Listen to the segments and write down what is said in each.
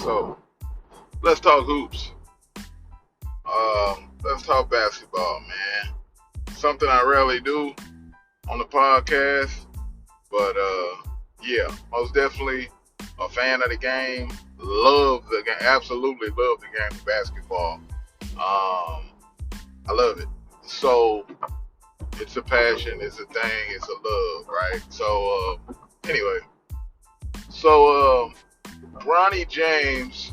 So let's talk hoops. Let's talk basketball, man. Something I rarely do on the podcast, but yeah, most definitely a fan of the game. Love the game. Absolutely love the game of basketball. I love it. So it's a passion, it's a thing, it's a love, right? So anyway, so Bronny James,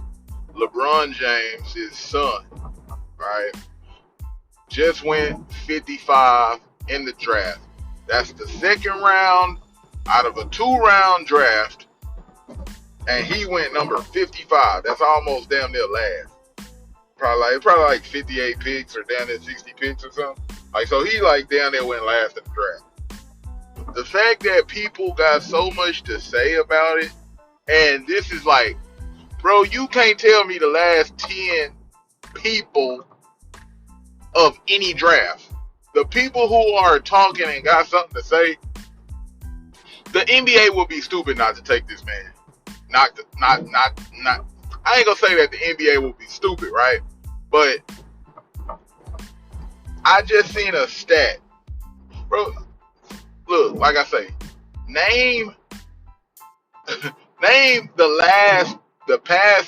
LeBron James, his son, right, just went 55 in the draft. That's the second round out of a 2-round draft, and he went number 55. That's almost damn near last. Probably like 58 picks or down there 60 picks or something. Like, so he like down there went last in the draft. The fact that people got so much to say about it, and this is like, bro, you can't tell me the last 10 people of any draft. The people who are talking and got something to say, the NBA would be stupid not to take this man. Not. I ain't gonna say that the NBA would be stupid, right? But I just seen a stat, bro. Look, like I say, name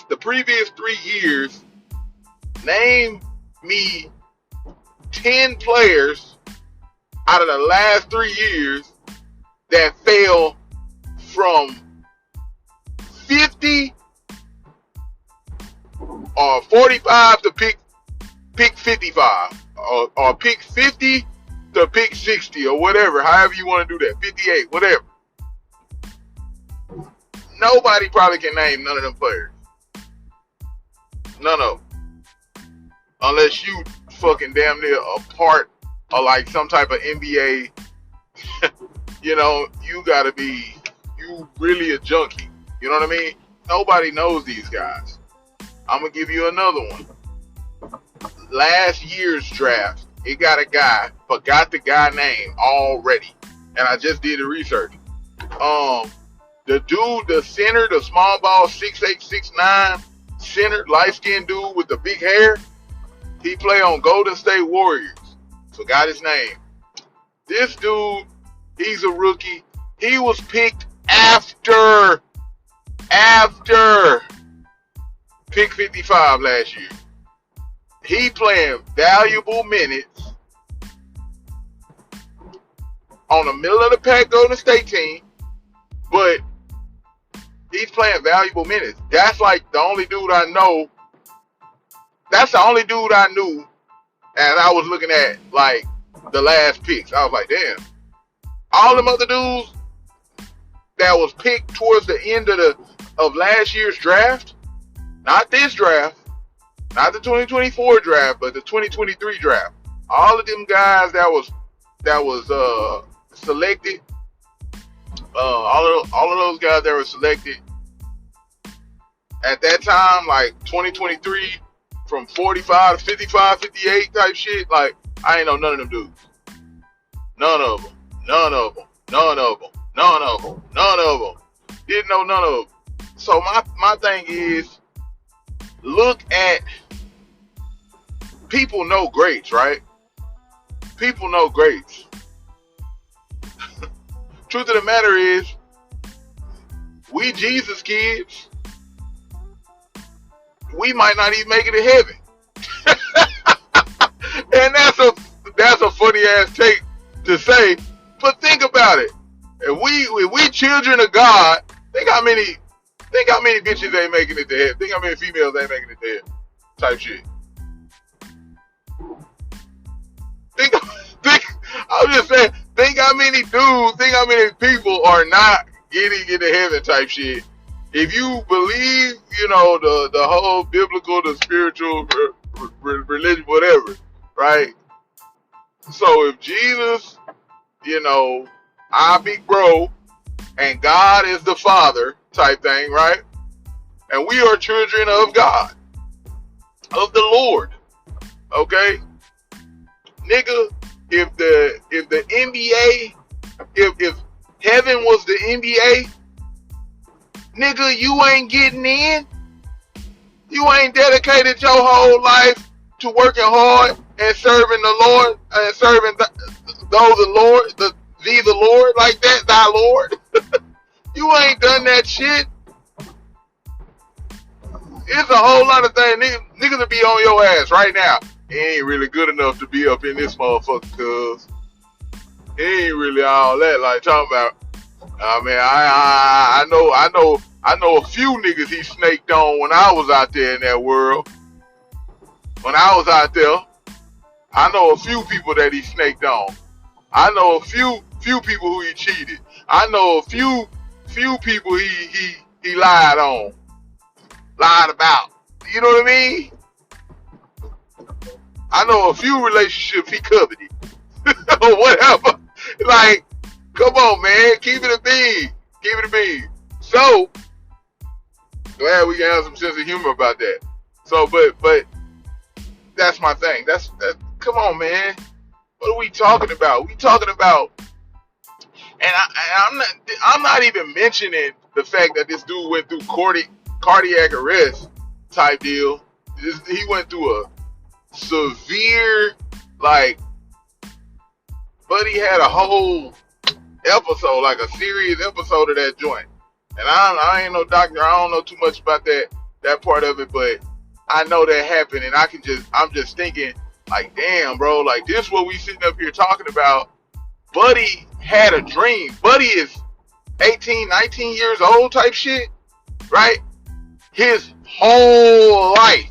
the previous 3 years. Name me 10 players out of the last 3 years that fell from 50 or 45 to pick 55 or pick 50 to pick 60 or whatever, however you want to do that, 58, whatever. Nobody probably can name none of them players. None of them. Unless you fucking damn near a part of like some type of NBA, you know, you gotta be, you really a junkie. You know what I mean? Nobody knows these guys. I'm gonna give you another one. Last year's draft, it got a guy, forgot the guy name already, and I just did the research. The dude, the center, the small ball, 6'8", 6'9", center, light-skinned dude with the big hair, he play on Golden State Warriors. Forgot his name. This dude, he's a rookie. He was picked after pick 55 last year. He playing valuable minutes on the middle of the pack Golden State team, but he's playing valuable minutes. That's like the only dude I know. That's the only dude I knew, and I was looking at like the last picks. I was like, damn. All them other dudes that was picked towards the end of last year's draft, not this draft, not the 2024 draft, but the 2023 draft. All of them guys that was selected, all of those guys that were selected at that time, like 2023, from 45 to 55, 58 type shit, like, I ain't know none of them dudes. None of them. None of them. None of them. None of them. None of them. Didn't know none of them. So my thing is, look at, people know greats, right? People know greats. Truth of the matter is, we Jesus kids, we might not even make it to heaven. And that's a funny ass take to say, but think about it. If we children of God, think how many bitches ain't making it to heaven. Think how many females ain't making it to heaven. Type shit. I'm just saying, think how many dudes, think how many people are not getting into heaven type shit. If you believe, you know, the whole biblical, the spiritual, religion, whatever, right? So if Jesus, you know, our big bro, and God is the Father type thing, right? And we are children of God, of the Lord, okay? Nigga, if the NBA, if heaven was the NBA, nigga, you ain't getting in. You ain't dedicated your whole life to working hard and serving the Lord and serving the Lord, the Lord like that, thy Lord. You ain't done that shit. It's a whole lot of things. Niggas will be on your ass right now. He ain't really good enough to be up in this motherfucker, cuz he ain't really all that. Like talking about, I know a few niggas he snaked on when I was out there in that world. When I was out there, I know a few people that he snaked on. I know a few people who he cheated. I know a few people he lied on, lied about. You know what I mean? I know a few relationships he coveted or whatever. Like, come on, man, keep it a bean, keep it a bean. So glad we can have some sense of humor about that. So, but that's my thing. That's come on, man. What are we talking about? We talking about, and I'm not even mentioning the fact that this dude went through cardiac arrest type deal. He went through a severe, like, but he had a whole episode, like a serious episode of that joint. And I ain't no doctor. I don't know too much about that part of it, but I know that happened, and I'm just thinking, like, damn, bro, like, this what we sitting up here talking about. Buddy had a dream. Buddy is 18, 19 years old type shit, right? His whole life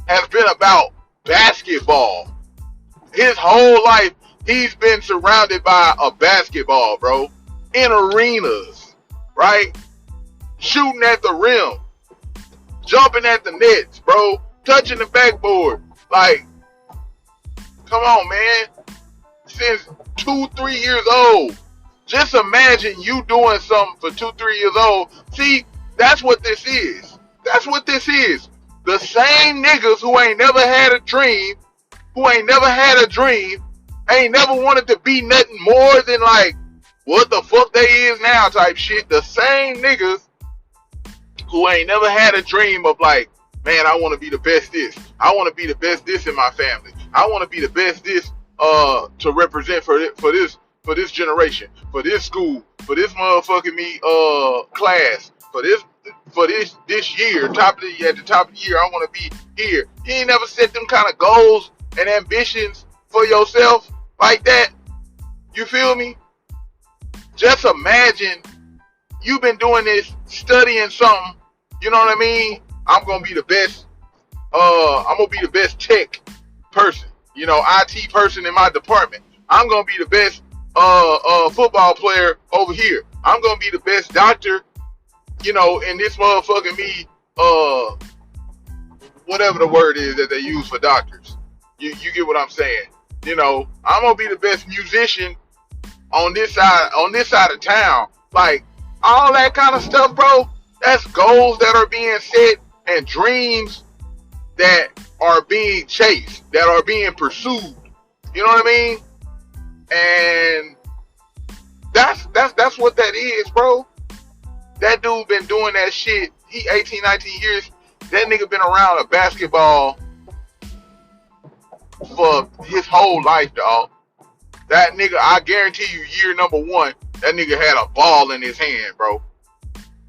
has been about basketball. His whole life, he's been surrounded by a basketball, bro. In arenas, right? Shooting at the rim. Jumping at the nets, bro. Touching the backboard. Like, come on, man. Since 2-3 years old. Just imagine you doing something for 2-3 years old. See, that's what this is. That's what this is. The same niggas who ain't never had a dream, ain't never wanted to be nothing more than like what the fuck they is now type shit. The same niggas who ain't never had a dream of like, man, I want to be the best this. I want to be the best this in my family. I want to be the best this to represent for this generation, for this school, for this motherfucking class, for this year, at the top of the year, I want to be here. You ain't never set them kind of goals and ambitions for yourself like that. You feel me? Just imagine you've been doing this, studying something. You know what I mean? I'm gonna be the best. I'm gonna be the best tech person. You know, IT person in my department. I'm gonna be the best football player over here. I'm gonna be the best doctor. You know, in this motherfucking whatever the word is that they use for doctors. You get what I'm saying? You know, I'm gonna be the best musician on this side of town. Like, all that kind of stuff, bro. That's goals that are being set and dreams that are being chased, that are being pursued. You know what I mean? And that's what that is, bro. That dude been doing that shit. He 18, 19 years. That nigga been around a basketball for his whole life, dog. That nigga, I guarantee you, year number 1, that nigga had a ball in his hand, bro.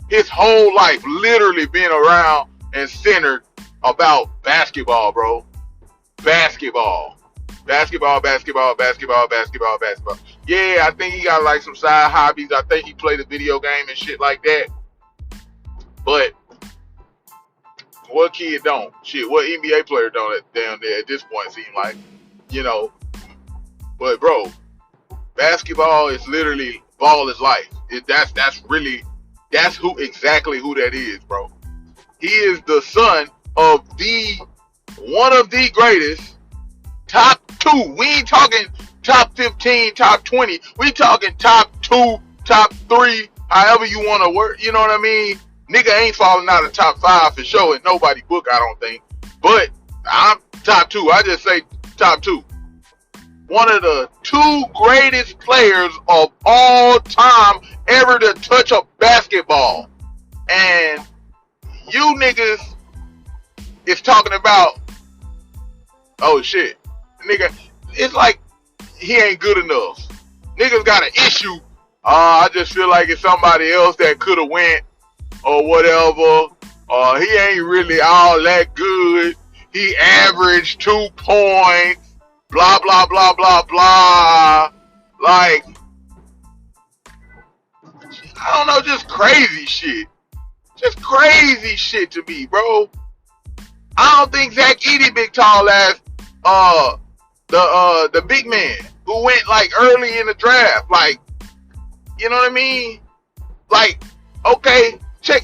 His whole life literally been around and centered about basketball, bro. Basketball. Yeah, I think he got like some side hobbies. I think he played a video game and shit like that. But what kid don't? Shit, what NBA player don't down there at this point seem like? You know. But bro, basketball is literally, ball is life. That's exactly who that is, bro. He is the son of one of the greatest, top 2. We ain't talking top 15, top 20. We talking top 2, top 3, however you want to work. You know what I mean? Nigga ain't falling out of top 5 for sure in nobody book, I don't think. But I'm top 2. I just say top 2. One of the 2 greatest players of all time ever to touch a basketball. And you niggas is talking about, oh shit, nigga, it's like he ain't good enough. Niggas got an issue. I just feel like it's somebody else that could have went or whatever. He ain't really all that good. He averaged 2 points. Blah, blah, blah, blah, blah. Like, I don't know, just crazy shit. Just crazy shit to me, bro. I don't think Zach Edey big tall ass, the big man who went like early in the draft. Like, you know what I mean? Like, okay, check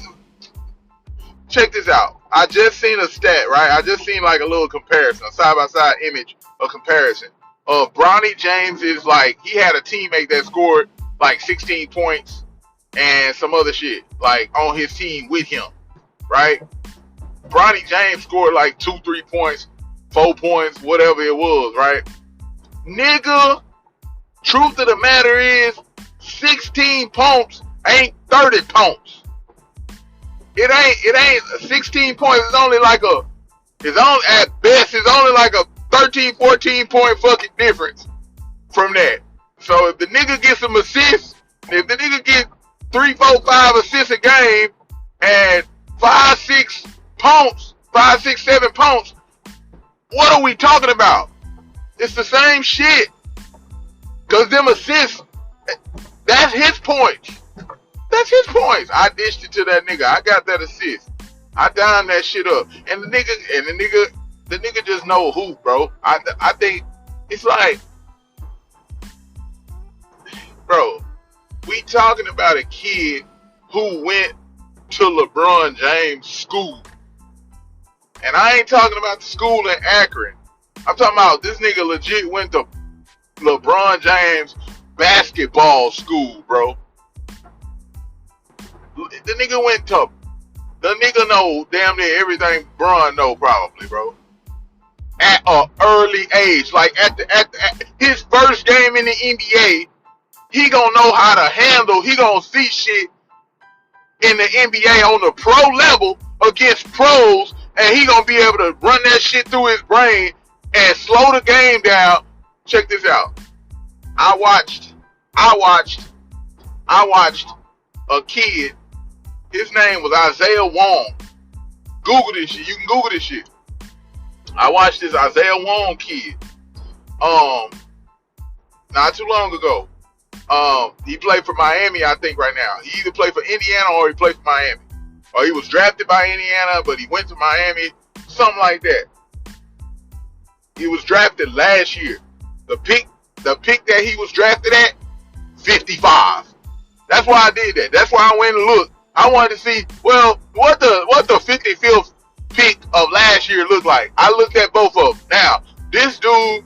this out. I just seen a stat, right? I just seen like a little comparison, a side-by-side image of comparison of Bronny James. Is like, he had a teammate that scored like 16 points and some other shit, like on his team with him, right? Bronny James scored like 2-3 points, 4 points, whatever it was, right? Nigga, truth of the matter is, 16 points ain't 30 points. It ain't 16 points. It's only like at best, it's only like a 13, 14 point fucking difference from that. So if the nigga gets some assists, if the nigga get 3, 4, 5 assists a game and 5, 6 points, 5, 6, 7 points, what are we talking about? It's the same shit. Cause them assists, that's his points. That's his points. I dished it to that nigga. I got that assist. I dined that shit up. And the nigga just know who, bro. I think it's like, bro, we talking about a kid who went to LeBron James' school. And I ain't talking about the school in Akron. I'm talking about this nigga legit went to LeBron James basketball school, bro. The nigga know damn near everything Bron know probably, bro. At an early age, like at his first game in the NBA, he gonna know how to handle. He gonna see shit in the NBA on the pro level against pros, and he gonna be able to run that shit through his brain and slow the game down. Check this out. I watched a kid. His name was Isaiah Wong. Google this shit. You can Google this shit. I watched this Isaiah Wong kid. Not too long ago. He played for Miami, I think, right now. He either played for Indiana or he played for Miami. Or he was drafted by Indiana, but he went to Miami. Something like that. He was drafted last year. The pick that he was drafted at, 55. That's why I did that. That's why I went and looked. I wanted to see, well, what the 55th pick of last year looked like. I looked at both of them. Now, this dude,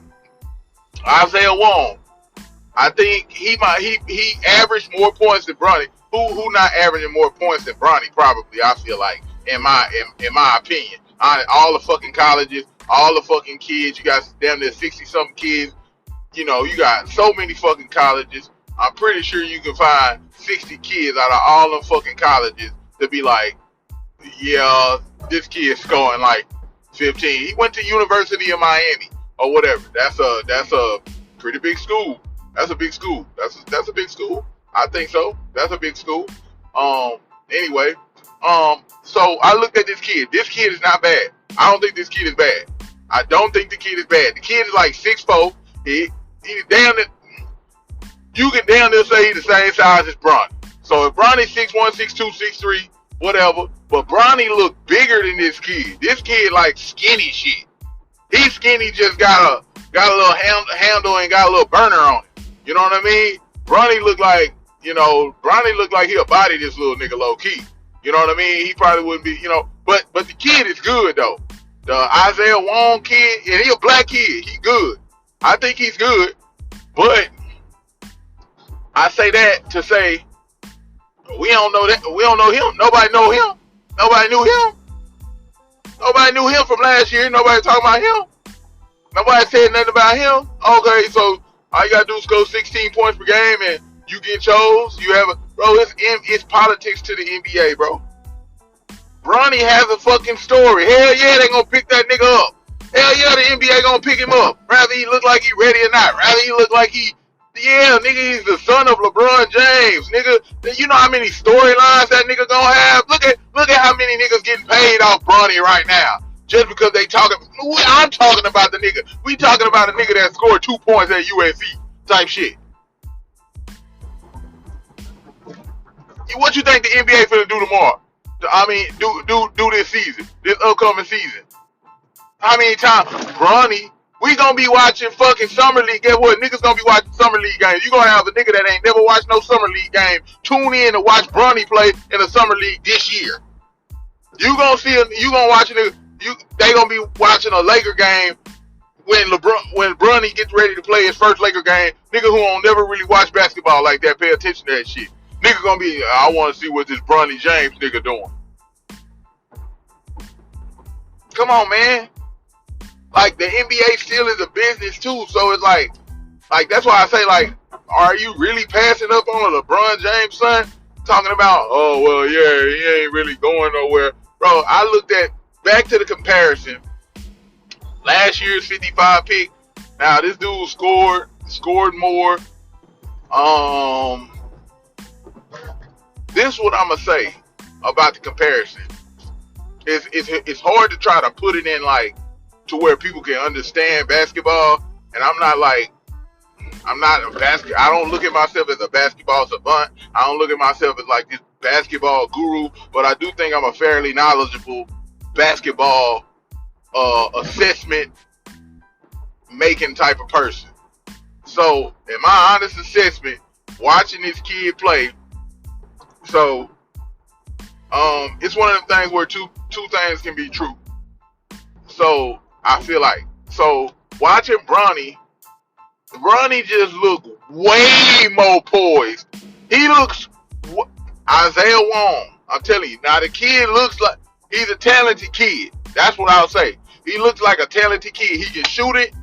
Isaiah Wong, I think he averaged more points than Bronny. Who not averaging more points than Bronny? Probably, I feel like, in my opinion. All the fucking colleges, all the fucking kids. You got damn near 60-something kids. You know, you got so many fucking colleges. I'm pretty sure you can find 60 kids out of all them fucking colleges to be like, yeah, this kid's scoring like 15. He went to University of Miami or whatever. That's a pretty big school. That's a big school. That's a big school. I think so. That's a big school. Anyway, so I looked at this kid. This kid is not bad. I don't think this kid is bad. I don't think the kid is bad. The kid is like 6'4". He's damn it. You can damn near say he's the same size as Bronny. So if Bronny's 6'1", 6'2", 6'3", whatever, but Bronny look bigger than this kid. This kid like skinny shit. He's skinny, just got a little handle and got a little burner on it. You know what I mean? Bronny look like he'll body this little nigga low key. You know what I mean? He probably wouldn't be, but the kid is good though. The Isaiah Wong kid, and he a black kid. He good. I think he's good, but I say that to say we don't know that. We don't know him. Nobody know him. Nobody knew him. Nobody knew him from last year. Nobody talking about him. Nobody said nothing about him. Okay, so all you gotta do is score 16 points per game and you get chose. You have bro. It's politics to the NBA, bro. Bronny has a fucking story. Hell yeah, they gonna pick that nigga up. Hell yeah, the NBA gonna pick him up. Rather he look like he ready or not. Rather he look like yeah, nigga, he's the son of LeBron James. Nigga, you know how many storylines that nigga gonna have? Look at how many niggas getting paid off Bronny right now. Just because they talking, I'm talking about the nigga. We talking about a nigga that scored 2 points at USC type shit. What you think the NBA finna do tomorrow? I mean, do this season, this upcoming season. How many times, Bronny? We gonna be watching fucking summer league. Guess what? Niggas gonna be watching summer league games. You gonna have a nigga that ain't never watched no summer league game tune in to watch Bronny play in the summer league this year. You gonna watch it. They gonna be watching a Laker game when Bronny gets ready to play his first Laker game. Nigga who don't never really watch basketball like that, pay attention to that shit. Nigga gonna be, I want to see what this Bronny James nigga doing. Come on, man. Like, the NBA still is a business, too. So, it's like that's why I say, like, are you really passing up on a LeBron James son? Talking about, oh, well, yeah, he ain't really going nowhere. Bro, I looked at, back to the comparison. Last year's 55 pick. Now, this dude scored more. This is what I'm going to say about the comparison. It's hard to try to put it in, like, to where people can understand basketball. And I don't look at myself as a basketball savant. I don't look at myself as like this basketball guru, but I do think I'm a fairly knowledgeable basketball assessment making type of person. So, in my honest assessment, watching this kid play, so it's one of the things where two things can be true. So I feel like, so watching Bronny just look way more poised. He looks Isaiah Wong. I'm telling you, now the kid looks like he's a talented kid. That's what I'll say. He looks like a talented kid. He can shoot it.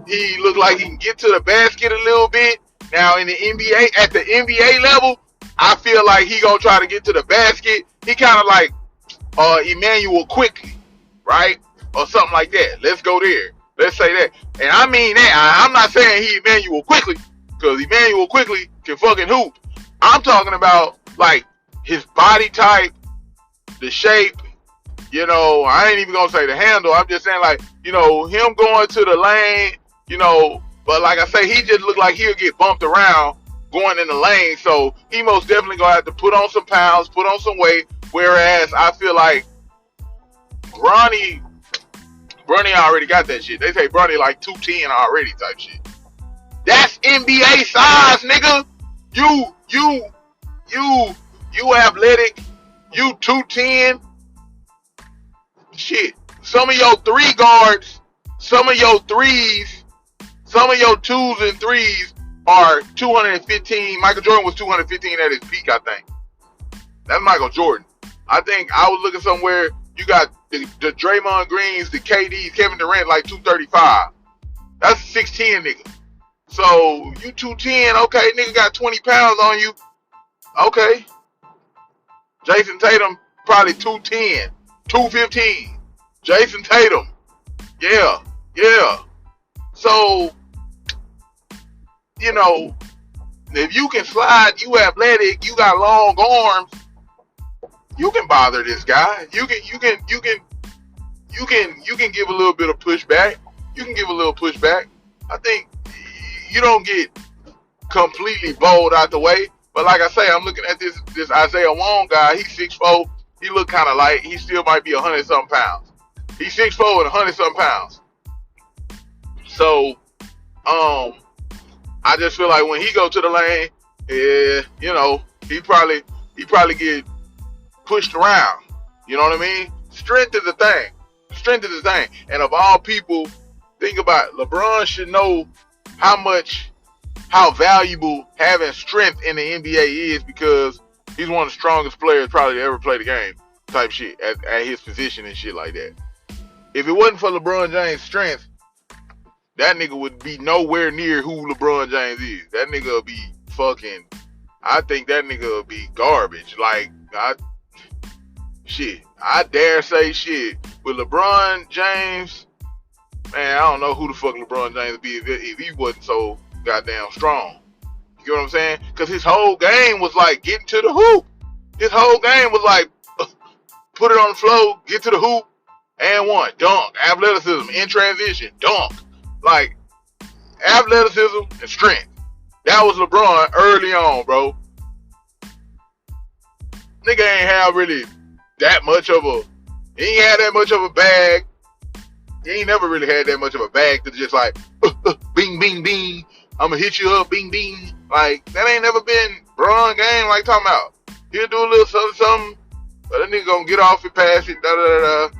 He looks like he can get to the basket a little bit. Now in the NBA, at the NBA level, I feel like he gonna try to get to the basket. He kind of like Emmanuel Quickly, right? Or something like that. Let's go there. Let's say that. And I mean that. I'm not saying he Emmanuel Quickly, because Emmanuel Quickly can fucking hoop. I'm talking about like his body type, the shape, you know, I ain't even gonna say the handle. I'm just saying, like, you know, him going to the lane, you know, but like I say, he just look like he'll get bumped around going in the lane. So he most definitely gonna have to put on some pounds, put on some weight. Whereas I feel like Bronny already got that shit. They say Bronny like 210 already type shit. That's NBA size, nigga. You athletic. You 210. Shit. Some of your three guards, some of your threes, some of your twos and threes are 215. Michael Jordan was 215 at his peak, I think. That's Michael Jordan. I think I was looking somewhere. You got the Draymond Greens, the KDs, Kevin Durant, like 235. That's 6'10", nigga. So, you 210, okay, nigga got 20 pounds on you. Okay. Jason Tatum, probably 210, 215. Jason Tatum. Yeah. So, you know, if you can slide, you athletic, you got long arms, you can bother this guy. You can give a little bit of pushback. You can give a little pushback. I think you don't get completely bowled out the way. But like I say, I'm looking at this Isaiah Wong guy. He's 6'4". He look kind of light. He still might be 100-something pounds. He's 6'4" and 100-something pounds. So, I just feel like when he go to the lane, you know, he probably get pushed around. You know what I mean? Strength is a thing. And of all people, think about it. LeBron should know how valuable having strength in the NBA is, because he's one of the strongest players probably to ever play the game type shit at his position and shit like that. If it wasn't for LeBron James' strength, that nigga would be nowhere near who LeBron James is. That nigga would be I think that nigga would be garbage. Like, shit. I dare say shit. With LeBron James, man, I don't know who the fuck LeBron James would be if he wasn't so goddamn strong. You know what I'm saying? Because his whole game was like getting to the hoop. His whole game was like put it on the floor, get to the hoop, and one. Dunk. Athleticism, in transition, dunk. Like, athleticism and strength. That was LeBron early on, bro. Nigga ain't have really that much of a, he ain't had that much of a bag. He ain't never really had that much of a bag to just like, bing, bing, bing. I'm gonna hit you up, bing, bing. Like, that ain't never been Bron game like talking about. He'll do a little something, but that nigga gonna get off and pass it, da-da-da-da.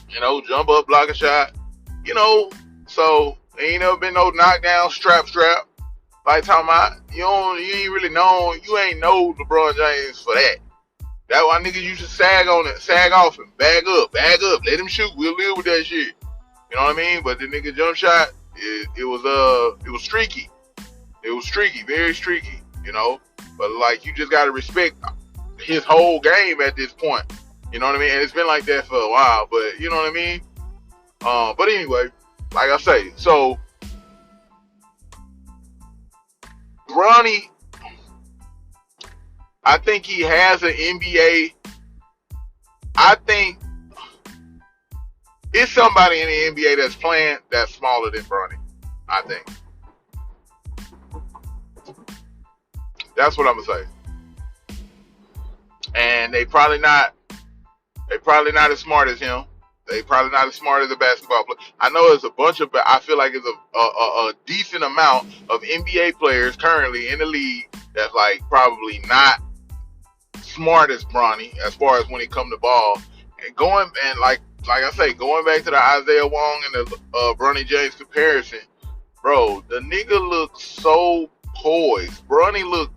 You know, jump up, block a shot. You know, so ain't never been no knockdown, strap. Like talking about, you ain't really known, you ain't know LeBron James for that. That's why niggas used to sag off him, bag up, let him shoot, we'll live with that shit. You know what I mean? But the nigga jump shot, it was streaky. It was streaky, very streaky, you know. But like, you just gotta respect his whole game at this point. You know what I mean? And it's been like that for a while, but you know what I mean? But anyway, like I say, so Bronny, I think he has an NBA. I think it's somebody in the NBA that's playing that's smaller than Bronny. I think. That's what I'm gonna say. And they probably not as smart as him. They probably not as smart as a basketball player. I know there's a bunch of, I feel like it's a decent amount of NBA players currently in the league that's like probably not smart as Bronny as far as when it comes to ball. And like I say, going back to the Isaiah Wong and the Bronny James comparison, bro, the nigga looks so poised. Bronny looked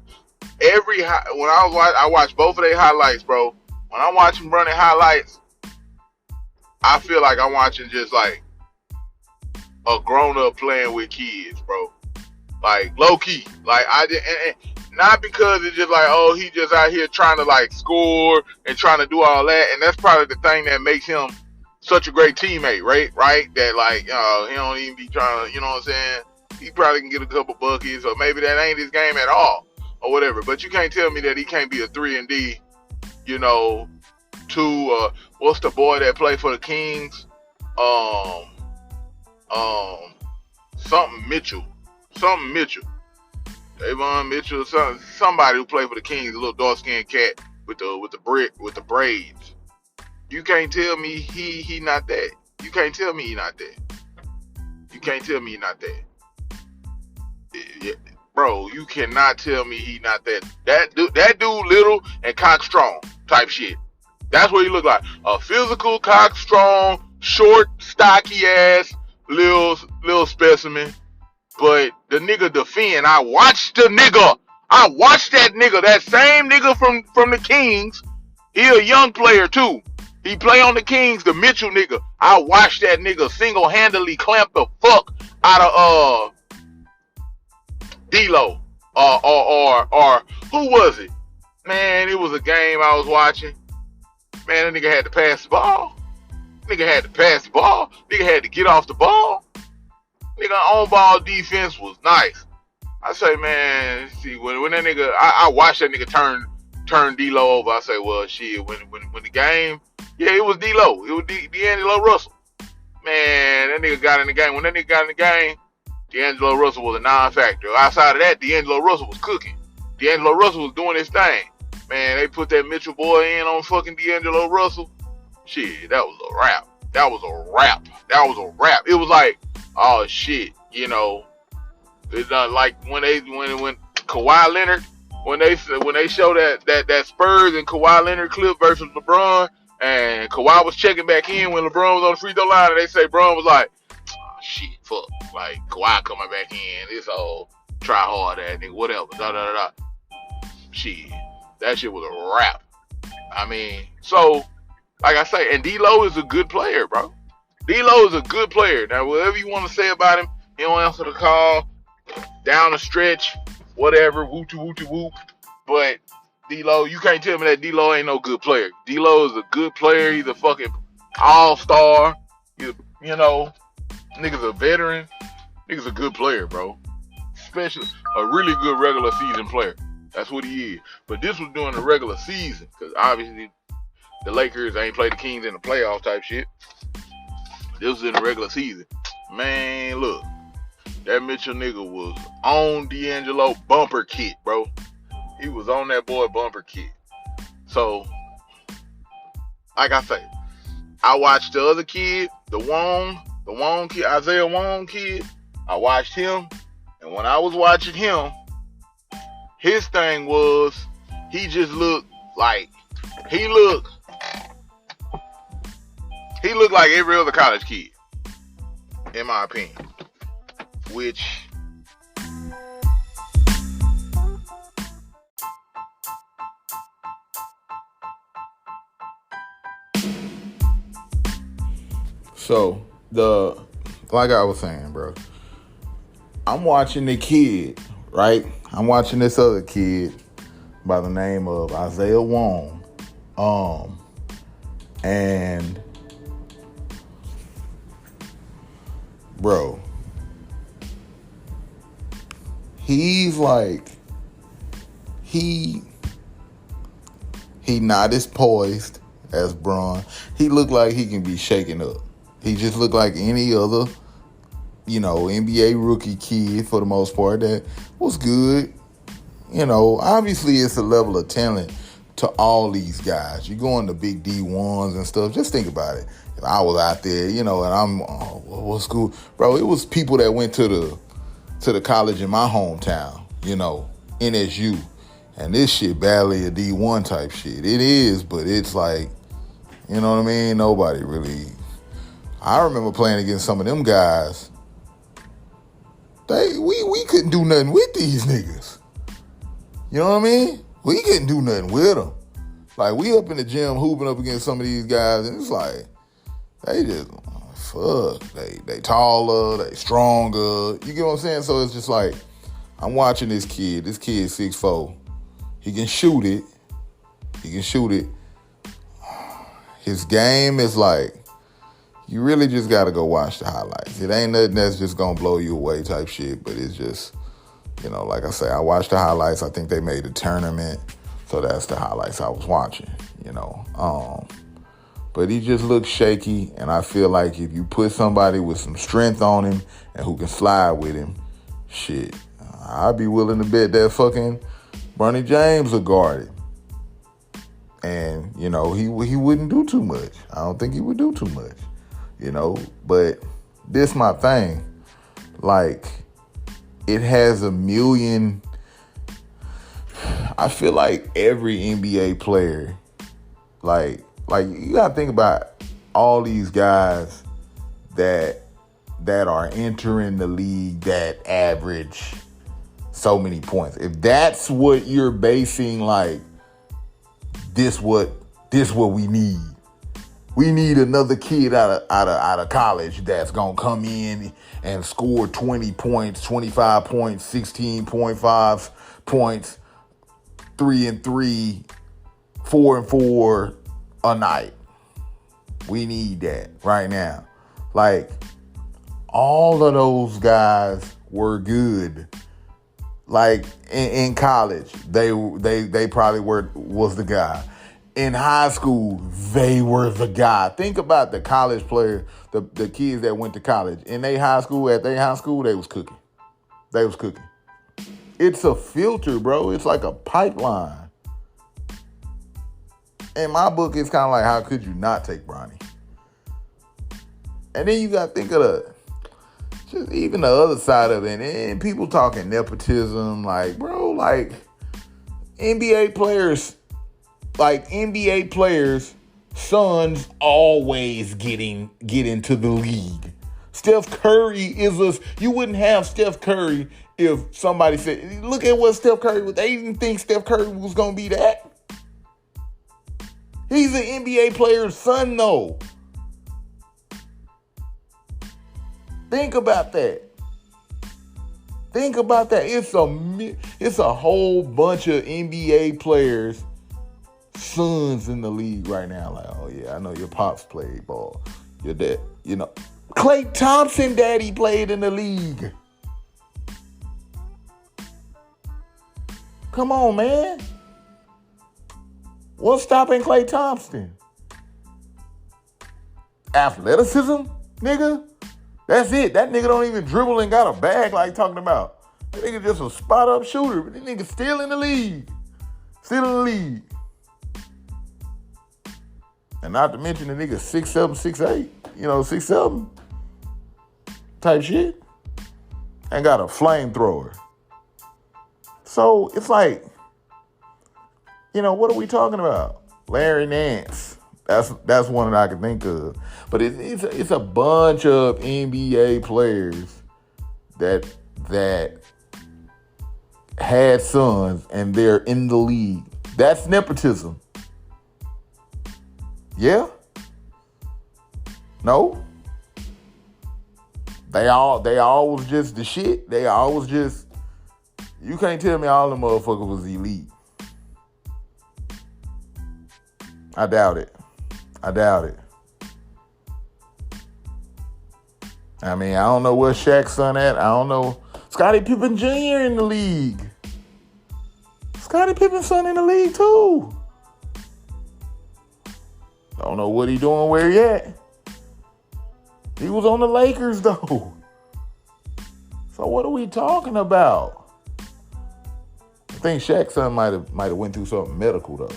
when I watched both of their highlights, bro. When I'm watching Bronny highlights, I feel like I'm watching just like a grown up playing with kids, bro. Like low key, like and not because it's just like, oh, he just out here trying to like score and trying to do all that, and that's probably the thing that makes him such a great teammate, right? That like, he don't even be trying to, you know what I'm saying? He probably can get a couple buckets, or maybe that ain't his game at all, or whatever. But you can't tell me that he can't be a 3-and-D, you know, what's the boy that played for the Kings? Something Mitchell. Davon Mitchell, somebody who played for the Kings, a little dark-skinned cat with the braids. You can't tell me he not that. You can't tell me he not that. Yeah, bro, you cannot tell me he not that. That dude little and cock strong type shit. That's what he look like. A physical, cock strong, short, stocky ass little specimen. But the nigga defend. I watched that nigga. That same nigga from the Kings. He a young player too. He play on the Kings, the Mitchell nigga. I watched that nigga single-handedly clamp the fuck out of D-Lo. Or who was it? Man, it was a game I was watching. Man, that nigga had to pass the ball. Nigga had to get off the ball. Nigga, on-ball defense was nice. I say, man, see, when that nigga, I watched that nigga turn D-Lo over. I say, well, shit, when the game, yeah, it was D-Lo. It was D'Angelo Russell. Man, that nigga got in the game. When that nigga got in the game, D'Angelo Russell was a non-factor. Outside of that, D'Angelo Russell was cooking. D'Angelo Russell was doing his thing. Man, they put that Mitchell boy in on fucking D'Angelo Russell. Shit, that was a wrap. It was like, oh shit, you know, it's not like when Kawhi Leonard, when they show that Spurs and Kawhi Leonard clip versus LeBron, and Kawhi was checking back in when LeBron was on the free throw line, and they say LeBron was like, oh, shit, fuck, like Kawhi coming back in, this whole try hard at nigga, whatever, shit, that shit was a wrap. I mean, so like I say, and D-Lo is a good player, bro. D-Lo is a good player. Now, whatever you want to say about him, he don't answer the call, down the stretch, whatever, whoop. But D-Lo, you can't tell me that D-Lo ain't no good player. D-Lo is a good player. He's a fucking all-star. You know, nigga's a veteran. Nigga's a good player, bro. Especially a really good regular season player. That's what he is. But this was during the regular season, because obviously the Lakers ain't played the Kings in the playoff type shit. This was in the regular season. Man, look. That Mitchell nigga was on D'Angelo bumper kit, bro. He was on that boy bumper kit. So, like I say, I watched the other kid, the Wong kid, Isaiah Wong kid. I watched him, and when I was watching him, his thing was he just looked like he looked like every other college kid, in my opinion. Which so like I was saying, bro, I'm watching the kid, right? I'm watching this other kid by the name of Isaiah Wong. And bro, he's like he not as poised as Bron. He looked like he can be shaken up. He just looked like any other, NBA rookie kid for the most part that was good. Obviously it's a level of talent to all these guys. You go into big D1s and stuff. Just think about it. If I was out there, and I'm, what school? Bro, it was people that went to the college in my hometown, NSU. And this shit barely a D1 type shit. It is, but it's like, you know what I mean? Nobody really. I remember playing against some of them guys. We couldn't do nothing with these niggas. You know what I mean? We couldn't do nothing with them. Like, we up in the gym hooping up against some of these guys, and it's like, they just, fuck. They taller, they stronger. You get what I'm saying? So it's just like, I'm watching this kid. This kid's 6'4". He can shoot it. His game is like, you really just got to go watch the highlights. It ain't nothing that's just going to blow you away type shit, but it's just, like I say, I watched the highlights. I think they made the tournament, so that's the highlights I was watching, But he just looks shaky, and I feel like if you put somebody with some strength on him and who can slide with him, shit, I'd be willing to bet that fucking Bronny James will guard him. And, he wouldn't do too much. I don't think he would do too much. But this my thing. Like, it has a million. I feel like every NBA player, like you gotta think about all these guys that are entering the league that average so many points. If that's what you're basing, like, this what we need. We need another kid out of college that's gonna come in and score 20 points, 25 points, 16.5 points, 3-3, 4-4 a night. We need that right now. Like, all of those guys were good. Like, in college, they probably was the guy. In high school, they were the guy. Think about the college player, the kids that went to college. At their high school, they was cooking. It's a filter, bro. It's like a pipeline. In my book, it's kind of like, how could you not take Bronny? And then you got to think of just even the other side of it. And people talking nepotism, like, bro, like, NBA players' sons always get into the league. Steph Curry you wouldn't have Steph Curry if somebody said, look at what Steph Curry was. They didn't think Steph Curry was going to be that. He's an NBA player's son, though. Think about that. Think about that. It's a whole bunch of NBA players, sons in the league right now. Like, oh yeah, I know your pops played ball. Your dad, Klay Thompson daddy played in the league. Come on, man. What's stopping Klay Thompson? Athleticism, nigga? That's it. That nigga don't even dribble and got a bag like talking about. That nigga just a spot-up shooter, but that nigga still in the league. Still in the league. And not to mention the nigga 6'7", 6'8", 6'7", type shit. And got a flamethrower. So it's like, what are we talking about? Larry Nance. That's one that I can think of. But it's a bunch of NBA players that had sons and they're in the league. That's nepotism. Yeah? No? They all was just the shit. They all was just, you can't tell me all the motherfuckers was elite. I doubt it. I mean, I don't know where Shaq's son at. I don't know. Scottie Pippen Jr. in the league. Scottie Pippen's son in the league too. Don't know what he doing, where he at. He was on the Lakers though. So what are we talking about? I think Shaq's son might have went through something medical though.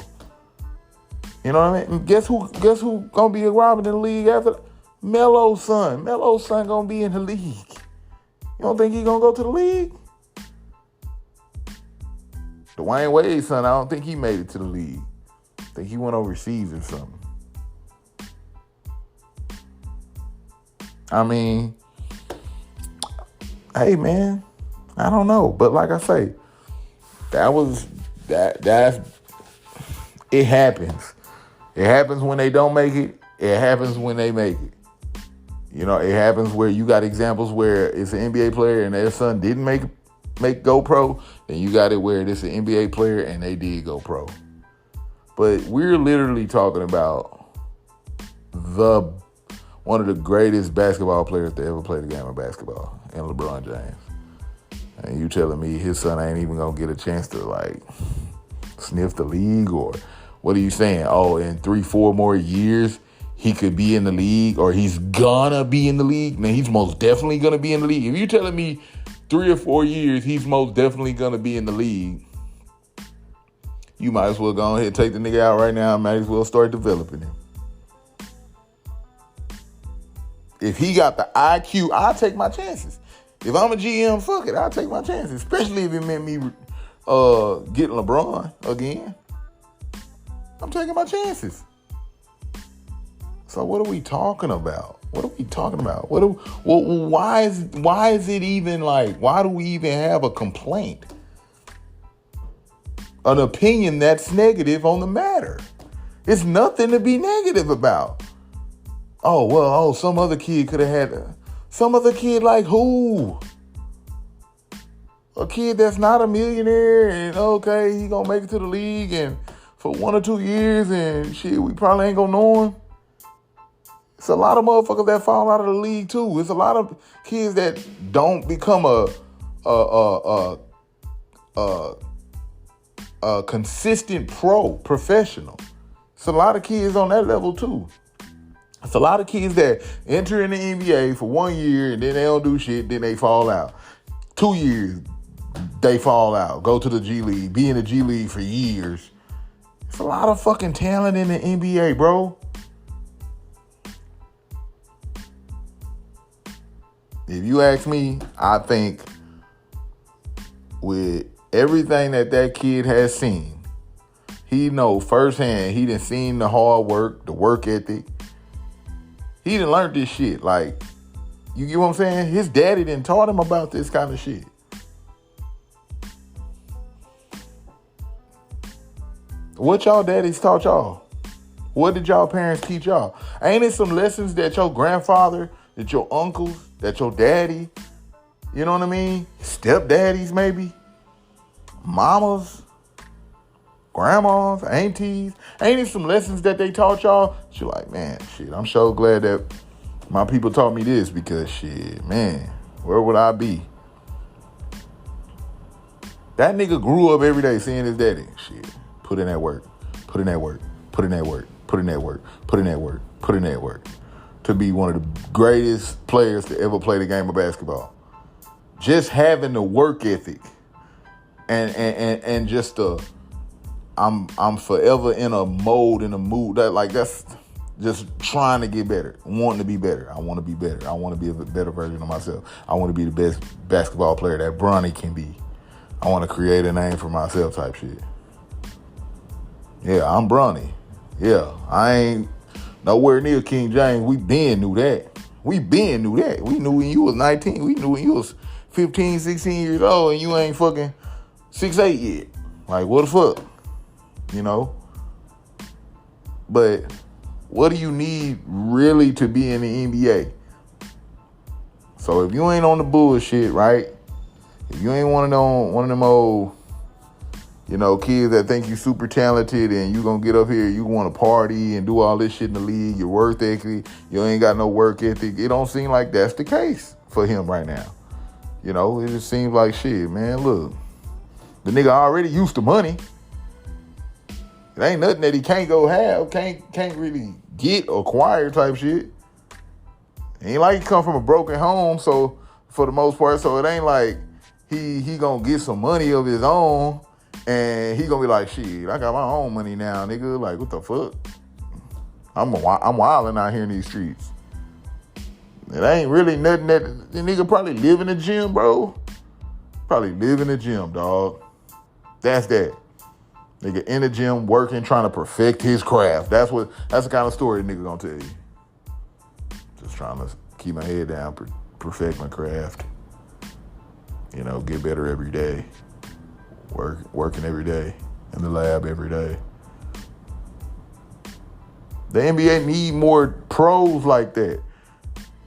You know what I mean? Guess who gonna be robbing in the league after Melo's son? Melo's son gonna be in the league. You don't think he gonna go to the league? Dwayne Wade's son, I don't think he made it to the league. I think he went overseas or something. I mean, hey man, I don't know. But like I say, that's it happens. It happens when they don't make it. It happens when they make it. It happens where you got examples where it's an NBA player and their son didn't make go pro. Then you got it where it's an NBA player and they did go pro. But we're literally talking about one of the greatest basketball players to ever play the game of basketball, in LeBron James. And you telling me his son ain't even gonna get a chance to sniff the league, or what are you saying? Oh, in 3-4 more years, he could be in the league, or he's gonna be in the league. Now, he's most definitely gonna be in the league. If you're telling me 3 or 4 years, he's most definitely gonna be in the league, you might as well go ahead and take the nigga out right now and might as well start developing him. If he got the IQ, I'll take my chances. If I'm a GM, fuck it, I'll take my chances. Especially if it meant me getting LeBron again. I'm taking my chances. So what are we talking about? Why is it even why do we even have a complaint? An opinion that's negative on the matter. It's nothing to be negative about. Some other kid could have had some other kid like who? A kid that's not a millionaire and okay, he gonna make it to the league and for 1 or 2 years and shit, we probably ain't gonna know him. It's a lot of motherfuckers that fall out of the league too. It's a lot of kids that don't become a consistent professional. It's a lot of kids on that level too. It's a lot of kids that enter in the NBA for 1 year and then they don't do shit, then they fall out. 2 years, they fall out, go to the G League, be in the G League for years. It's a lot of fucking talent in the NBA, bro. If you ask me, I think with everything that kid has seen, he know firsthand, he done seen the hard work, the work ethic. He done learned this shit. You get what I'm saying? His daddy done taught him about this kind of shit. What y'all daddies taught y'all? What did y'all parents teach y'all? Ain't it some lessons that your grandfather, that your uncles, that your daddy You know what I mean? Stepdaddies, maybe. Mamas, grandmas, aunties. Ain't it some lessons that they taught y'all? You're like, man, shit, I'm so glad that my people taught me this because, shit, man, where would I be? That nigga grew up every day seeing his daddy. Shit, put in that work, put in that work, put in that work, put in that work, put in that work, put in that work to be one of the greatest players to ever play the game of basketball. Just having the work ethic and just I'm forever in a mode, in a mood that's just trying to get better, wanting to be better. I want to be better. I want to be a better version of myself. I want to be the best basketball player that Bronny can be. I want to create a name for myself type shit. Yeah, I'm Bronny. Yeah, I ain't nowhere near King James. We knew that. We knew that. We knew when you was 19. We knew when you was 15, 16 years old and you ain't fucking 6'8" yet. Like, what the fuck? You know? But what do you need really to be in the NBA? So if you ain't on the bullshit, right? If you ain't one of them old, kids that think you super talented and you gonna get up here, you want to party and do all this shit in the league, your work ethic, you ain't got no work ethic. It don't seem like that's the case for him right now. It just seems like shit, man. Look, the nigga already used to money. It ain't nothing that he can't go have, can't really get or acquire type shit. It ain't like he come from a broken home, so for the most part, so it ain't like he gonna get some money of his own and he gonna be like, shit, I got my own money now, nigga. Like, what the fuck? I'm wilding out here in these streets. It ain't really nothing that the nigga probably live in the gym, bro. Probably live in the gym, dog. That's that. Nigga in the gym working, trying to perfect his craft. That's the kind of story nigga gonna tell you. Just trying to keep my head down, perfect my craft. Get better every day. Working every day. In the lab every day. The NBA need more pros like that.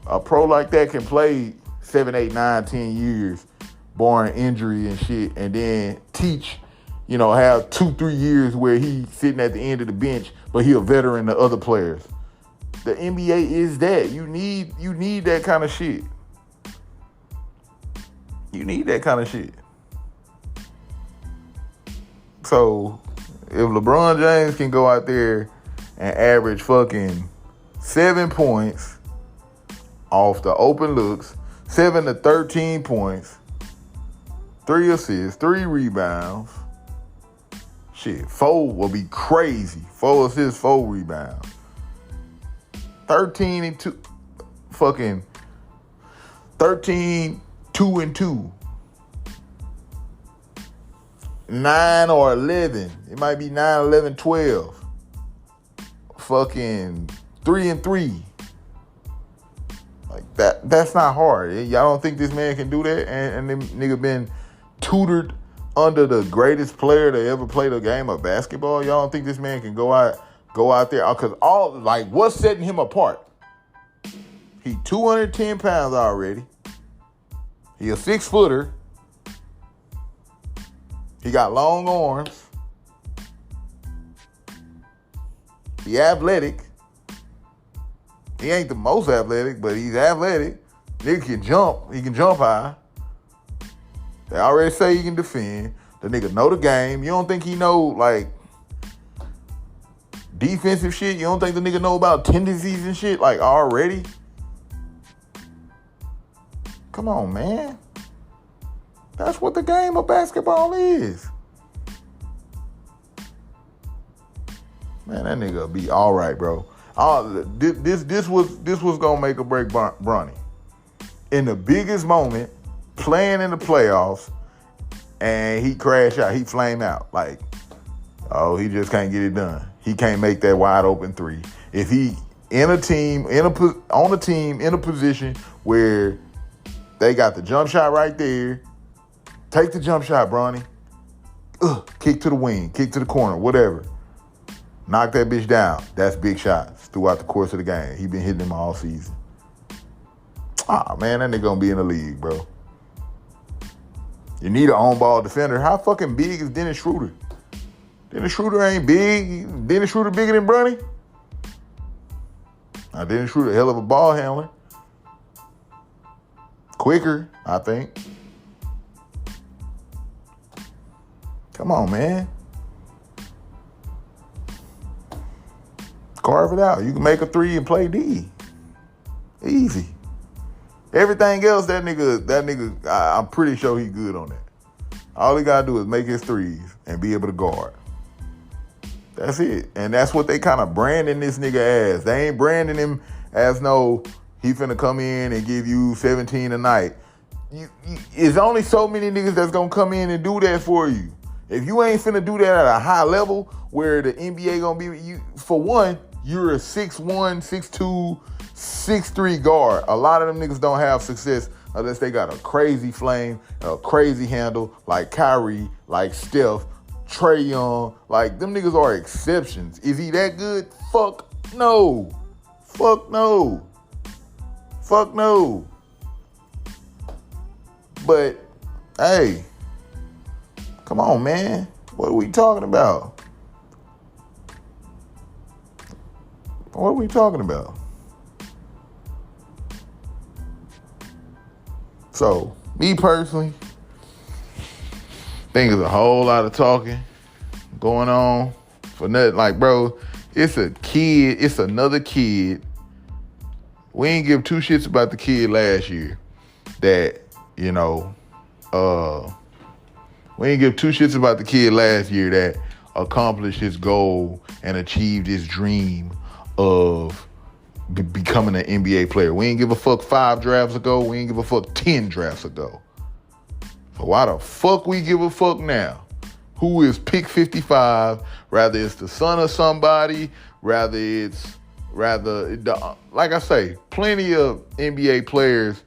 A pro like that can play 7, 8, 9, 10 years, barring injury and shit, and then teach, have 2, 3 years where he's sitting at the end of the bench, but he a veteran to other players. The NBA is that. You need that kind of shit. You need that kind of shit. So if LeBron James can go out there and average fucking 7 points off the open looks, 7 to 13 points, 3 assists, 3 rebounds. Shit, 4 will be crazy. 4 assists, 4 rebounds. 13 and 2. Fucking 13, 2 and 2. 9 or 11. It might be 9, 11, 12. Fucking 3 and 3. Like that's not hard. Y'all don't think this man can do that? And them nigga been tutored under the greatest player to ever play the game of basketball. Y'all don't think this man can go out there? Because what's setting him apart? He 210 pounds already. He a 6-footer. He got long arms. He athletic. He ain't the most athletic, but he's athletic. Nigga can jump. He can jump high. They already say he can defend. The nigga know the game. You don't think he know, defensive shit? You don't think the nigga know about tendencies and shit, already? Come on, man. That's what the game of basketball is. Man, that nigga be all right, bro. This was gonna make or break Bronny. In the biggest moment, playing in the playoffs, and he crash out. He flame out. He just can't get it done. He can't make that wide open 3. If he on a team in a position where they got the jump shot right there, take the jump shot, Bronny. Kick to the wing, kick to the corner, whatever. Knock that bitch down. That's big shots throughout the course of the game. He been hitting them all season. Man, that nigga gonna be in the league, bro. You need an on-ball defender. How fucking big is Dennis Schroeder? Dennis Schroeder ain't big. Dennis Schroeder bigger than Bronny? Now, Dennis Schroeder, a hell of a ball handler. Quicker, I think. Come on, man. Carve it out. You can make a three and play D. Easy. Everything else, that nigga, I'm pretty sure he good on that. All he gotta do is make his threes and be able to guard. That's it. And that's what they kind of branding this nigga as. They ain't branding him as no, he finna come in and give you 17 a night. It's only so many niggas that's gonna come in and do that for you. If you ain't finna do that at a high level where the NBA gonna be, you, for one, you're a 6'1", 6'2", 6'3" guard. A lot of them niggas don't have success unless they got a crazy flame, a crazy handle, like Kyrie, like Steph, Trae Young. Like, them niggas are exceptions. Is he that good? Fuck no. Fuck no. Fuck no. But, hey, come on, man. What are we talking about? What are we talking about? So, me personally, think there's a whole lot of talking going on for nothing. Like, bro, it's a kid. It's another kid. We ain't give two shits about the kid last year that, you know, we ain't give two shits about the kid last year that accomplished his goal and achieved his dream of becoming an NBA player. We ain't give a fuck 5 drafts ago. We ain't give a fuck 10 drafts ago. So why the fuck we give a fuck now? Who is pick 55? Rather it's the son of somebody, like I say, plenty of NBA players,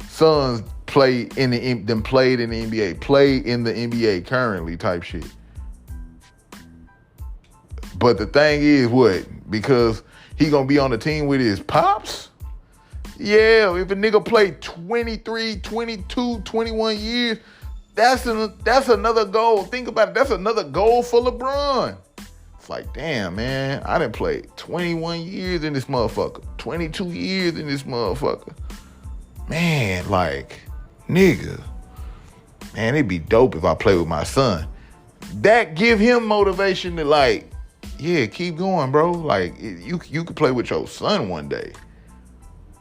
sons played in the NBA, play in the NBA currently type shit. But the thing is what? Because he gonna be on the team with his pops? Yeah, if a nigga play 23, 22, 21 years, that's another goal. Think about it. That's another goal for LeBron. It's like, damn, man, I done played 21 years in this motherfucker. 22 years in this motherfucker. Man, like, nigga. Man, it'd be dope if I play with my son. That give him motivation to, like, yeah, keep going, bro. Like, you could play with your son one day.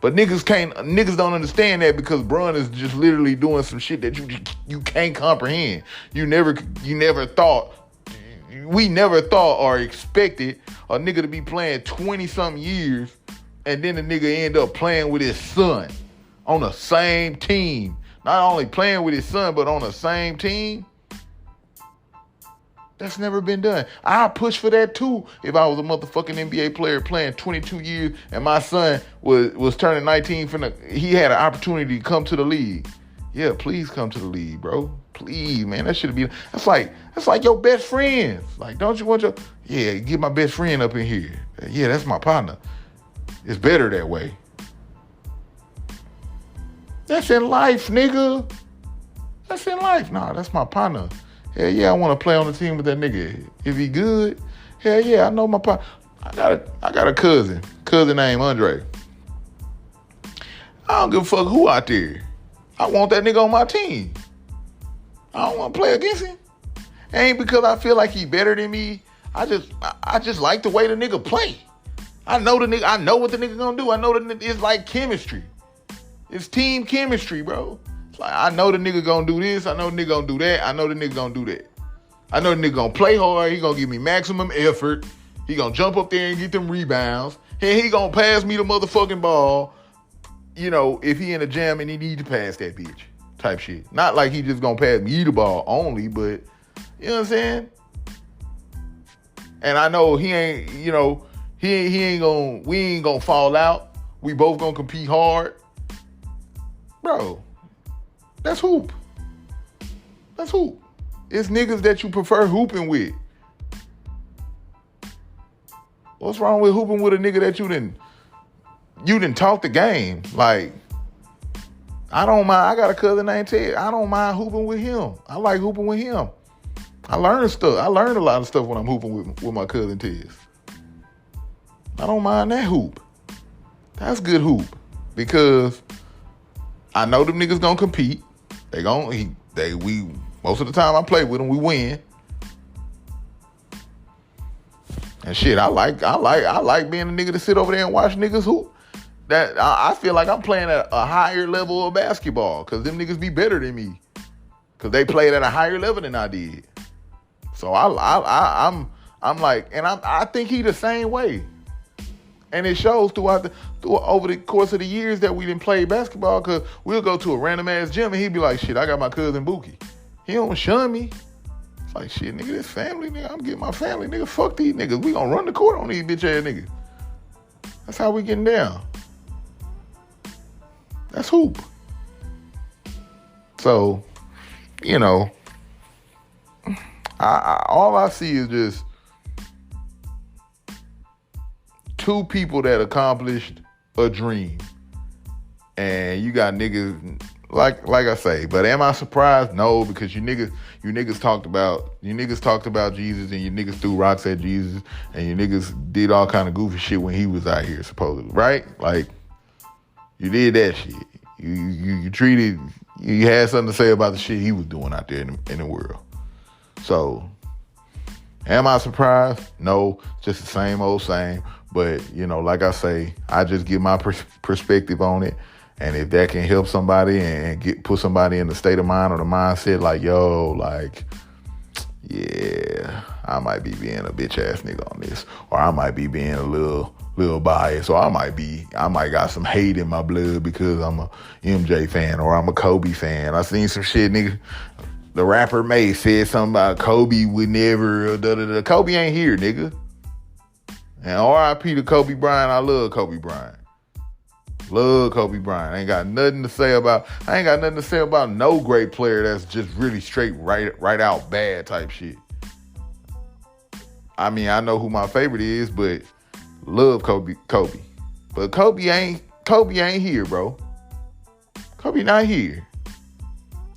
But niggas don't understand that because Bron is just literally doing some shit that you can't comprehend. We never thought or expected a nigga to be playing 20-something years and then the nigga end up playing with his son on the same team. Not only playing with his son, but on the same team. That's never been done. I'd push for that too if I was a motherfucking NBA player playing 22 years and my son was turning 19. He had an opportunity to come to the league. Yeah, please come to the league, bro. Please, man. That should be. That's like your best friends. Like, don't you want get my best friend up in here. Yeah, that's my partner. It's better that way. That's in life, nigga. That's in life. Nah, that's my partner. Hell yeah, I want to play on the team with that nigga. If he good, hell yeah, I know my partner. I got a cousin named Andre. I don't give a fuck who out there. I want that nigga on my team. I don't want to play against him. Ain't because I feel like he better than me. I just like the way the nigga play. I know what the nigga gonna do. I know it's like chemistry. It's team chemistry, bro. It's like, I know the nigga gonna do this. I know the nigga gonna do that. I know the nigga gonna do that. I know the nigga gonna play hard. He gonna give me maximum effort. He gonna jump up there and get them rebounds. And he gonna pass me the motherfucking ball. You know, if he in a jam and he need to pass that bitch type shit. Not like he just gonna pass me the ball only, but you know what I'm saying? And I know he ain't, you know, we ain't gonna fall out. We both gonna compete hard. Bro, that's hoop. That's hoop. It's niggas that you prefer hooping with. What's wrong with hooping with a nigga that you didn't talk the game? Like, I don't mind. I got a cousin named Ted. I don't mind hooping with him. I like hooping with him. I learned stuff. I learned a lot of stuff when I'm hooping with my cousin Ted. I don't mind that hoop. That's good hoop. Because I know them niggas gonna compete. We most of the time I play with them, we win. And shit, I like being a nigga to sit over there and watch niggas hoop. That I feel like I'm playing at a higher level of basketball because them niggas be better than me because they played at a higher level than I did. So I'm like, and I think he the same way, and it shows over the course of the years that we didn't play basketball. Because we'll go to a random ass gym and he'd be like, shit, I got my cousin Buki. He don't shun me. It's like, shit, nigga, this family, nigga, I'm getting my family, nigga. Fuck these niggas. We gonna run the court on these bitch ass niggas. That's how we getting down. That's hoop. So, you know, all I see is just two people that accomplished a dream. And you got niggas, like I say, but am I surprised? No, because you niggas talked about Jesus, and you niggas threw rocks at Jesus, and you niggas did all kind of goofy shit when he was out here, supposedly, right? Like, you did that shit. You had something to say about the shit he was doing out there in the world. So, am I surprised? No, just the same old same. But, you know, like I say, I just give my perspective on it. And if that can help somebody and put somebody in the state of mind or the mindset like, yo, like, yeah, I might be being a bitch ass nigga on this. Or I might be being a little biased. Or I might got some hate in my blood because I'm a MJ fan or I'm a Kobe fan. I seen some shit, nigga. The rapper May said something about Kobe would never, Kobe ain't here, nigga. And R.I.P. to Kobe Bryant. I love Kobe Bryant. Love Kobe Bryant. I ain't got nothing to say about no great player that's just really straight right out bad type shit. I mean, I know who my favorite is, but love Kobe. But Kobe ain't here, bro. Kobe not here.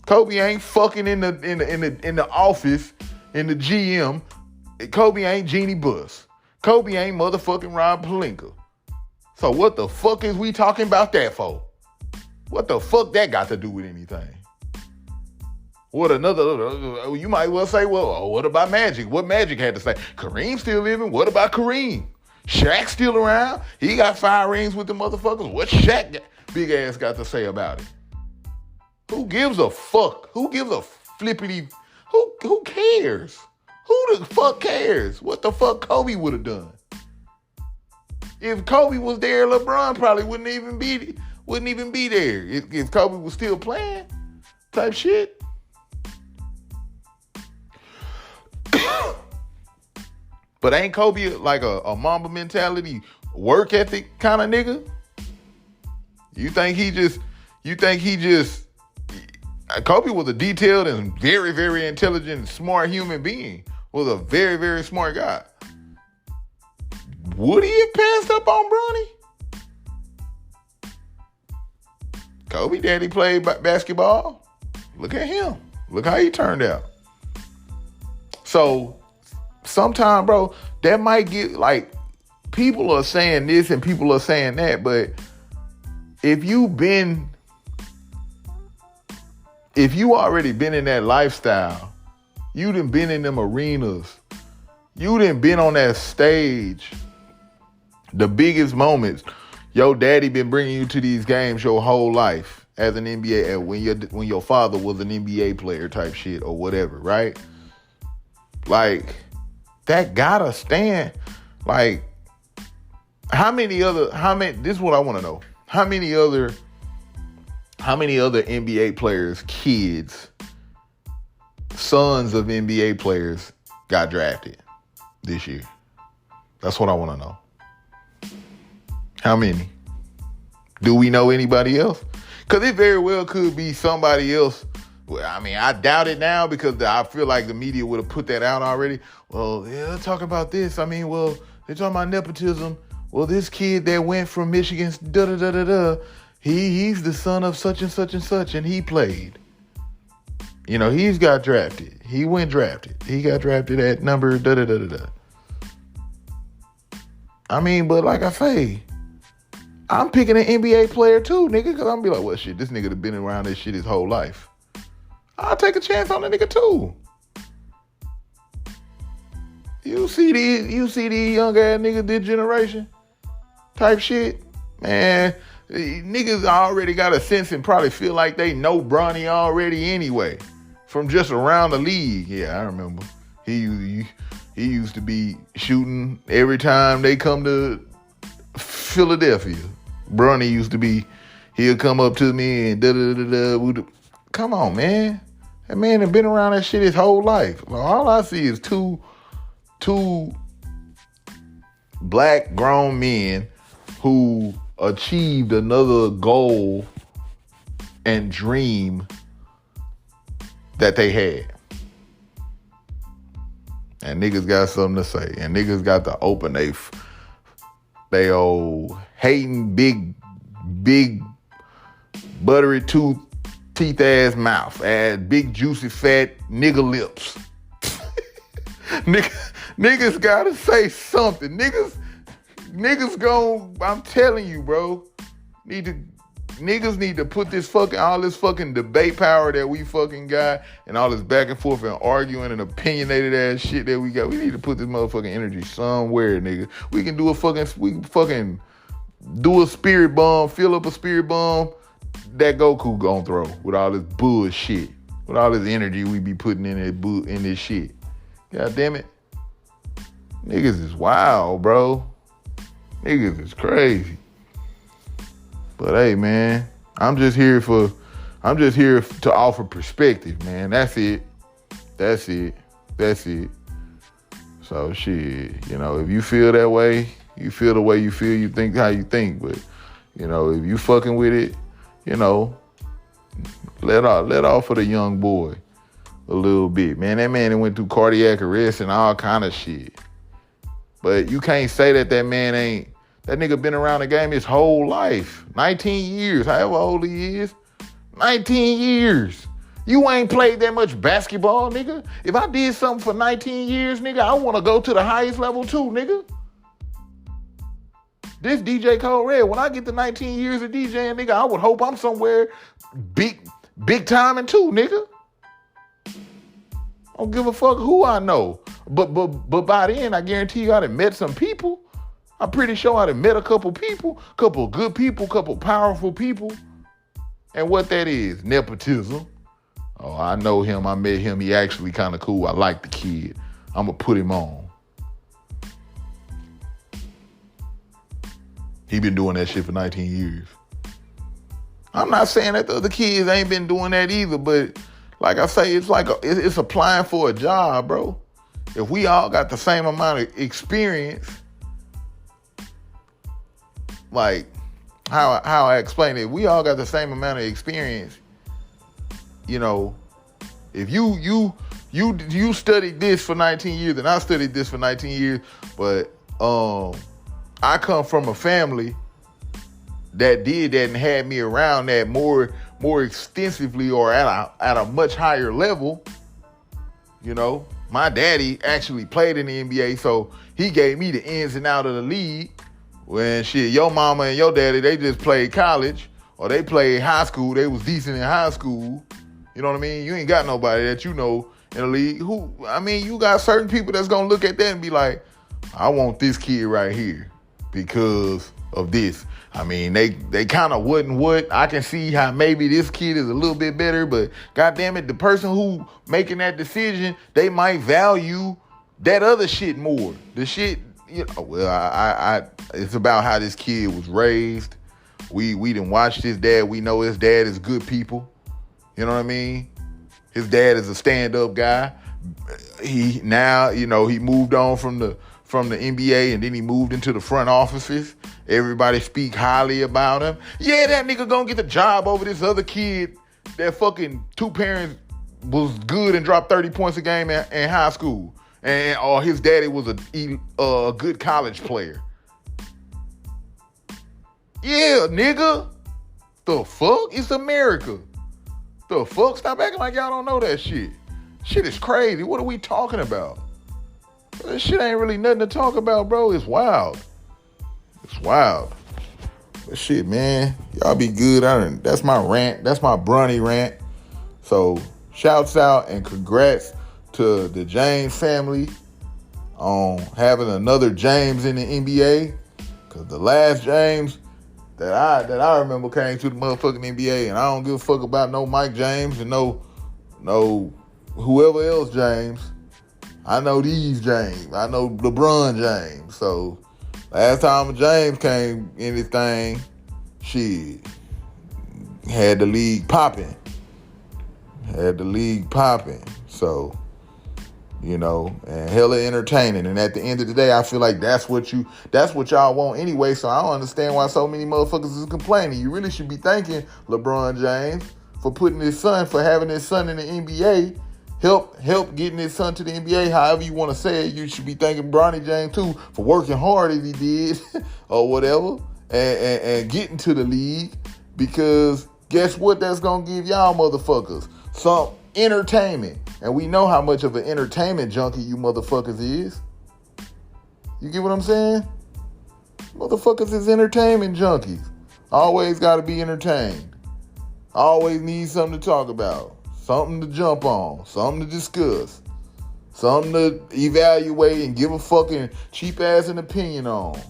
Kobe ain't fucking in the office in the GM. Kobe ain't Jeannie Buss. Kobe ain't motherfucking Rob Pelinka. So what the fuck is we talking about that for? What the fuck that got to do with anything? You might well say, well, what about Magic? What Magic had to say? Kareem still living? What about Kareem? Shaq still around? He got 5 rings with the motherfuckers. What Shaq big ass got to say about it? Who gives a fuck? Who gives a flippity? Who cares? Who the fuck cares? What the fuck Kobe would have done? If Kobe was there, LeBron probably wouldn't even be there. If Kobe was still playing, type shit. But ain't Kobe like a Mamba mentality, work ethic kind of nigga? You think he just Kobe was a detailed and very, very intelligent, smart human being. Was a very, very smart guy. Would he have passed up on Bronny? Kobe daddy played basketball. Look at him. Look how he turned out. So, sometimes, bro, that might get, like, people are saying this and people are saying that, but if you already been in that lifestyle, you done been in them arenas, you done been on that stage, the biggest moments, your daddy been bringing you to these games your whole life as an NBA, when your father was an NBA player type shit or whatever, right? Like, that gotta stand. Like, this is what I want to know. How many other NBA players, kids, sons of NBA players got drafted this year? That's what I want to know. How many? Do we know anybody else? Because it very well could be somebody else. Well, I mean, I doubt it now because I feel like the media would have put that out already. Well, yeah, talk about this. I mean, well, they're talking about nepotism. Well, this kid that went from Michigan, he's the son of such and such and such, and he played. You know, he's got drafted. He went drafted. He got drafted at number da-da-da-da-da. I mean, but like I say, I'm picking an NBA player too, nigga, because I'm be like, well, shit, this nigga have been around this shit his whole life. I'll take a chance on the nigga too. You see these young ass niggas this generation type shit, man. Niggas already got a sense and probably feel like they know Bronny already anyway, from just around the league. Yeah, I remember he used to be shooting every time they come to Philadelphia. Bronny used to be, he'll come up to me and da-da-da-da. Come on, man. That man has been around that shit his whole life. All I see is two black grown men who achieved another goal and dream that they had. And niggas got something to say. And niggas got to open they old hating big buttery teeth ass mouth, ass big juicy fat nigga lips. Niggas gotta say something. Niggas gon', I'm telling you, bro, niggas need to put all this fucking debate power that we fucking got and all this back and forth and arguing and opinionated ass shit that we got. We need to put this motherfucking energy somewhere, nigga. We can fucking do a spirit bomb, fill up a spirit bomb that Goku gon' throw with all this bullshit, with all this energy we be putting in this shit. God damn it. Niggas is wild, bro. Niggas is crazy. But hey, man, I'm just here to offer perspective, man. That's it. So shit, you know, if you feel that way, you feel the way you feel, you think how you think. But, you know, if you fucking with it, you know, let off of the young boy a little bit. Man, that man went through cardiac arrest and all kind of shit. But you can't say that nigga been around the game his whole life. 19 years, however old he is. 19 years. You ain't played that much basketball, nigga. If I did something for 19 years, nigga, I want to go to the highest level too, nigga. This DJ CodeRed, when I get to 19 years of DJing, nigga, I would hope I'm somewhere big timing too, nigga. I don't give a fuck who I know. But by then, I guarantee you I'd have met some people. I'm pretty sure I'd have met a couple people, couple good people, couple powerful people. And what that is, nepotism. Oh, I know him. I met him. He actually kind of cool. I like the kid. I'm going to put him on. He been doing that shit for 19 years. I'm not saying that the other kids ain't been doing that either, but like I say, it's applying for a job, bro. If we all got the same amount of experience, like how I explain it, we all got the same amount of experience. You know, if you studied this for 19 years and I studied this for 19 years, but I come from a family that did that and had me around that more extensively or at a much higher level. You know, my daddy actually played in the NBA, so he gave me the ins and out of the league. When shit, your mama and your daddy, they just played college or they played high school. They was decent in high school. You know what I mean? You ain't got nobody that you know in the league. You got certain people that's gonna look at that and be like, I want this kid right here because of this. I mean, they kind of wouldn't what. I can see how maybe this kid is a little bit better, but goddamn it, the person who making that decision, they might value that other shit more. The shit, you know, well, I it's about how this kid was raised. We didn't watch his dad. We know his dad is good people. You know what I mean? His dad is a stand-up guy. He now, you know, he moved on from the NBA and then he moved into the front offices. Everybody speak highly about him. Yeah, that nigga gonna get the job over this other kid that fucking two parents was good and dropped 30 points a game in high school. Or his daddy was a good college player. Yeah, nigga. The fuck? It's America. The fuck? Stop acting like y'all don't know that shit. Shit is crazy. What are we talking about? This shit ain't really nothing to talk about, bro. It's wild. It's wild. But shit, man, y'all be good. That's my rant. That's my Bronny rant. So shouts out and congrats to the James family on having another James in the NBA. Cause the last James that I remember came to the motherfucking NBA, and I don't give a fuck about no Mike James and no whoever else James. I know these James. I know LeBron James. So last time James came in this thing, shit, had the league popping. So, you know, and hella entertaining. And at the end of the day, I feel like that's what y'all want anyway. So I don't understand why so many motherfuckers is complaining. You really should be thanking LeBron James for having his son in the NBA. Help getting his son to the NBA, however you want to say it. You should be thanking Bronny James too for working hard as he did or whatever and getting to the league, because guess what that's going to give y'all motherfuckers? Some entertainment. And we know how much of an entertainment junkie you motherfuckers is. You get what I'm saying? Motherfuckers is entertainment junkies. Always got to be entertained. Always need something to talk about. Something to jump on. Something to discuss. Something to evaluate and give a fucking cheap ass an opinion on.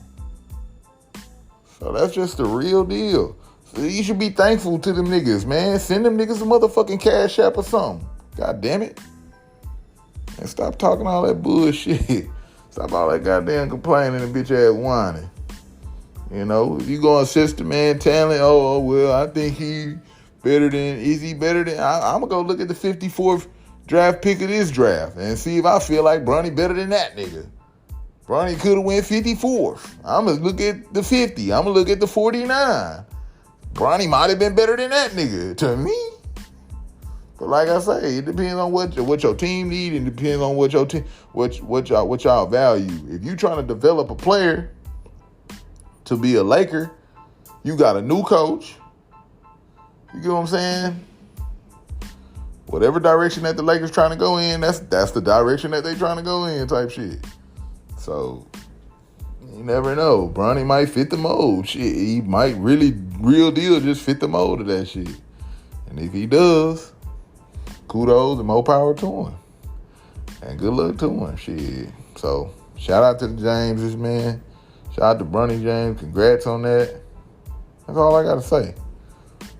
So that's just the real deal. So you should be thankful to them niggas, man. Send them niggas a motherfucking Cash App or something. God damn it. And stop talking all that bullshit. Stop all that goddamn complaining and bitch ass whining. You know, if you go on sister man talent, well, I think is he better than, I'm going to go look at the 54th draft pick of this draft and see if I feel like Bronny better than that nigga. Bronny could have went 54th. I'm going to look at the 50. I'm going to look at the 49. Bronny might have been better than that nigga to me. But like I say, it depends on what your team need, and depends on what your team what y'all value. If you trying to develop a player to be a Laker, you got a new coach. You get what I'm saying? Whatever direction that the Lakers trying to go in, that's the direction that they trying to go in, type shit. So you never know. Bronny might fit the mold. Shit, he might really, real deal, just fit the mold of that shit. And if he does, kudos and more power to him. And good luck to him. Shit. So shout out to the Jameses, man. Shout out to Bronny James. Congrats on that. That's all I got to say.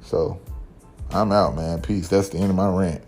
So I'm out, man. Peace. That's the end of my rant.